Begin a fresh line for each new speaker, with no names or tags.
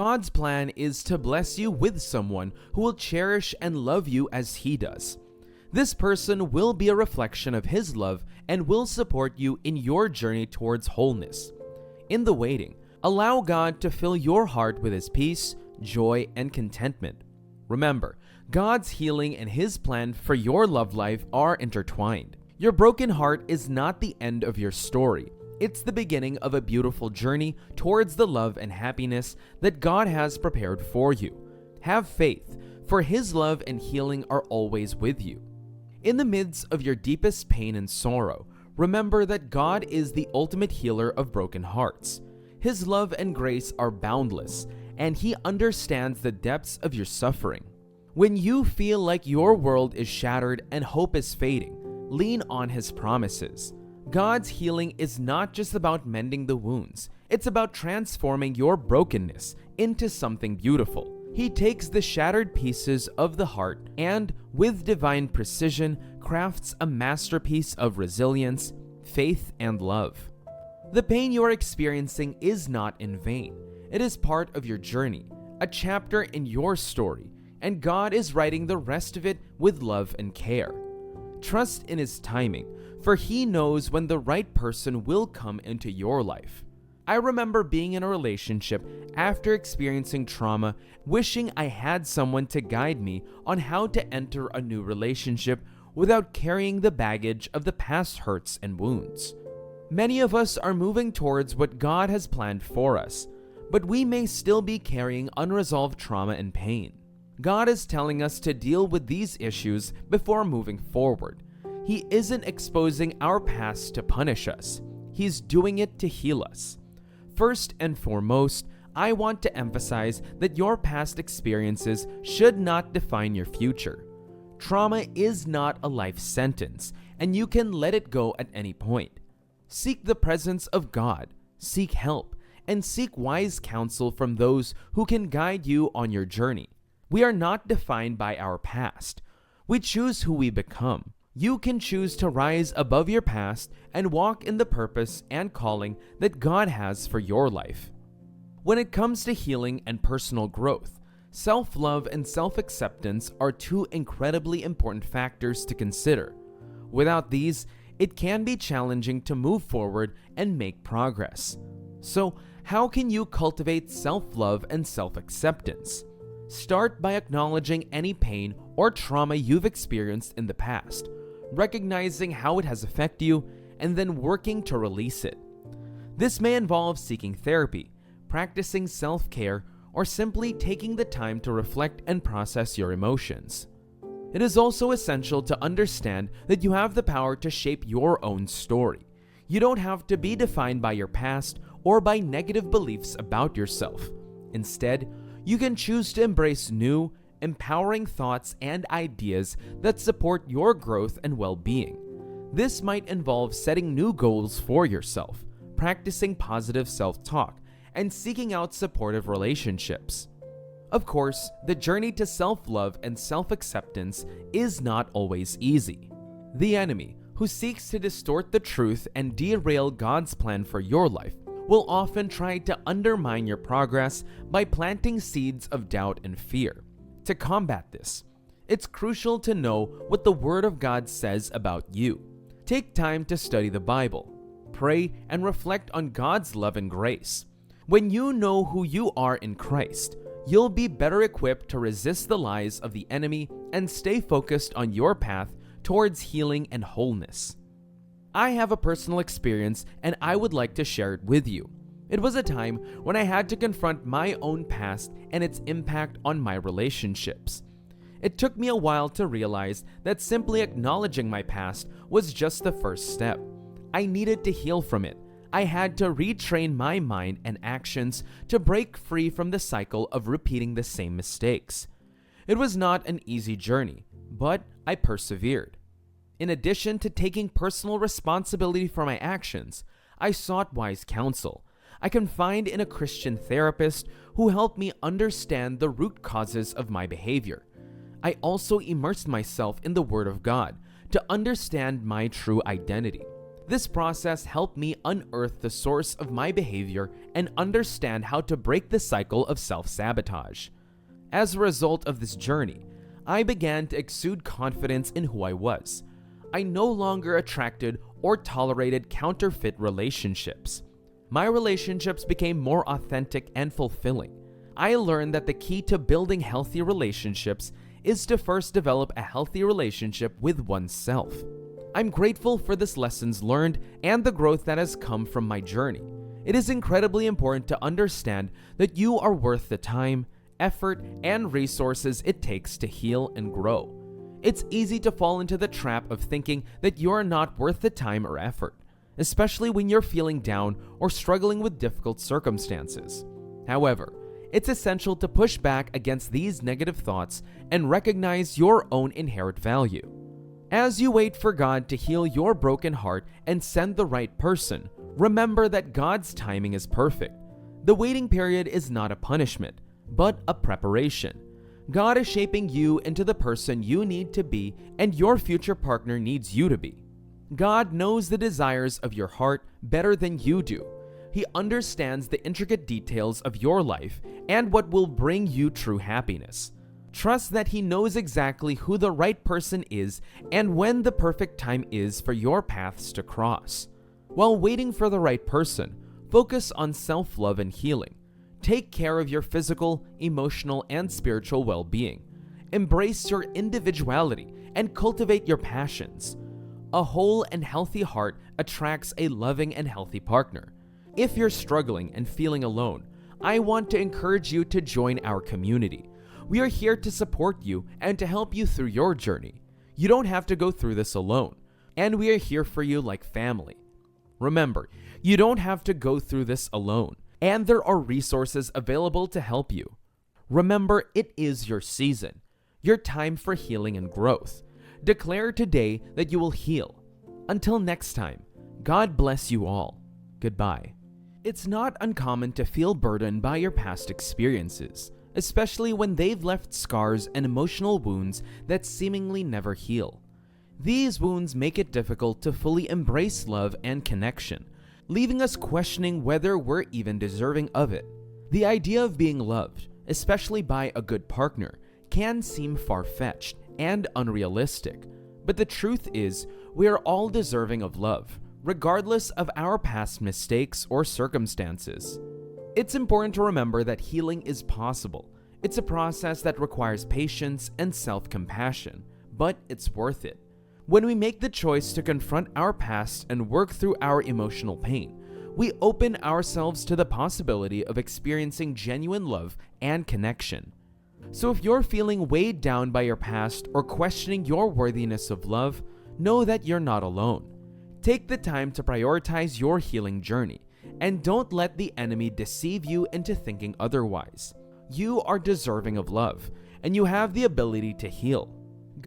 God's plan is to bless you with someone who will cherish and love you as He does. This person will be a reflection of His love and will support you in your journey towards wholeness. In the waiting, allow God to fill your heart with His peace, joy, and contentment. Remember, God's healing and His plan for your love life are intertwined. Your broken heart is not the end of your story. It's the beginning of a beautiful journey towards the love and happiness that God has prepared for you. Have faith, for His love and healing are always with you. In the midst of your deepest pain and sorrow, remember that God is the ultimate healer of broken hearts. His love and grace are boundless, and He understands the depths of your suffering. When you feel like your world is shattered and hope is fading, lean on His promises. God's healing is not just about mending the wounds, it's about transforming your brokenness into something beautiful. He takes the shattered pieces of the heart and, with divine precision, crafts a masterpiece of resilience, faith, and love. The pain you are experiencing is not in vain. It is part of your journey, a chapter in your story, and God is writing the rest of it with love and care. Trust in His timing, for He knows when the right person will come into your life. I remember being in a relationship after experiencing trauma, wishing I had someone to guide me on how to enter a new relationship without carrying the baggage of the past hurts and wounds. Many of us are moving towards what God has planned for us, but we may still be carrying unresolved trauma and pain. God is telling us to deal with these issues before moving forward. He isn't exposing our past to punish us. He's doing it to heal us. First and foremost, I want to emphasize that your past experiences should not define your future. Trauma is not a life sentence, and you can let it go at any point. Seek the presence of God, seek help, and seek wise counsel from those who can guide you on your journey. We are not defined by our past. We choose who we become. You can choose to rise above your past and walk in the purpose and calling that God has for your life. When it comes to healing and personal growth, self-love and self-acceptance are two incredibly important factors to consider. Without these, it can be challenging to move forward and make progress. So, how can you cultivate self-love and self-acceptance? Start by acknowledging any pain or trauma you've experienced in the past, recognizing how it has affected you, and then working to release it. This may involve seeking therapy, practicing self-care, or simply taking the time to reflect and process your emotions. It is also essential to understand that you have the power to shape your own story. You don't have to be defined by your past or by negative beliefs about yourself. Instead, you can choose to embrace new, empowering thoughts and ideas that support your growth and well-being. This might involve setting new goals for yourself, practicing positive self-talk, and seeking out supportive relationships. Of course, the journey to self-love and self-acceptance is not always easy. The enemy, who seeks to distort the truth and derail God's plan for your life, will often try to undermine your progress by planting seeds of doubt and fear. To combat this, it's crucial to know what the Word of God says about you. Take time to study the Bible, pray, and reflect on God's love and grace. When you know who you are in Christ, you'll be better equipped to resist the lies of the enemy and stay focused on your path towards healing and wholeness. I have a personal experience and I would like to share it with you. It was a time when I had to confront my own past and its impact on my relationships. It took me a while to realize that simply acknowledging my past was just the first step. I needed to heal from it. I had to retrain my mind and actions to break free from the cycle of repeating the same mistakes. It was not an easy journey, but I persevered. In addition to taking personal responsibility for my actions, I sought wise counsel. I confided in a Christian therapist who helped me understand the root causes of my behavior. I also immersed myself in the Word of God to understand my true identity. This process helped me unearth the source of my behavior and understand how to break the cycle of self-sabotage. As a result of this journey, I began to exude confidence in who I was. I no longer attracted or tolerated counterfeit relationships. My relationships became more authentic and fulfilling. I learned that the key to building healthy relationships is to first develop a healthy relationship with oneself. I'm grateful for this lessons learned and the growth that has come from my journey. It is incredibly important to understand that you are worth the time, effort, and resources it takes to heal and grow. It's easy to fall into the trap of thinking that you're not worth the time or effort, especially when you're feeling down or struggling with difficult circumstances. However, it's essential to push back against these negative thoughts and recognize your own inherent value. As you wait for God to heal your broken heart and send the right person, remember that God's timing is perfect. The waiting period is not a punishment, but a preparation. God is shaping you into the person you need to be, and your future partner needs you to be. God knows the desires of your heart better than you do. He understands the intricate details of your life and what will bring you true happiness. Trust that He knows exactly who the right person is and when the perfect time is for your paths to cross. While waiting for the right person, focus on self-love and healing. Take care of your physical, emotional, and spiritual well-being. Embrace your individuality and cultivate your passions. A whole and healthy heart attracts a loving and healthy partner. If you're struggling and feeling alone, I want to encourage you to join our community. We are here to support you and to help you through your journey. You don't have to go through this alone, and we are here for you like family. Remember, you don't have to go through this alone, and there are resources available to help you. Remember, it is your season, your time for healing and growth. Declare today that you will heal. Until next time, God bless you all. Goodbye. It's not uncommon to feel burdened by your past experiences, especially when they've left scars and emotional wounds that seemingly never heal. These wounds make it difficult to fully embrace love and connection, leaving us questioning whether we're even deserving of it. The idea of being loved, especially by a good partner, can seem far-fetched and unrealistic, but the truth is, we are all deserving of love, regardless of our past mistakes or circumstances. It's important to remember that healing is possible. It's a process that requires patience and self-compassion, but it's worth it. When we make the choice to confront our past and work through our emotional pain, we open ourselves to the possibility of experiencing genuine love and connection. So if you're feeling weighed down by your past or questioning your worthiness of love, know that you're not alone. Take the time to prioritize your healing journey, and don't let the enemy deceive you into thinking otherwise. You are deserving of love, and you have the ability to heal.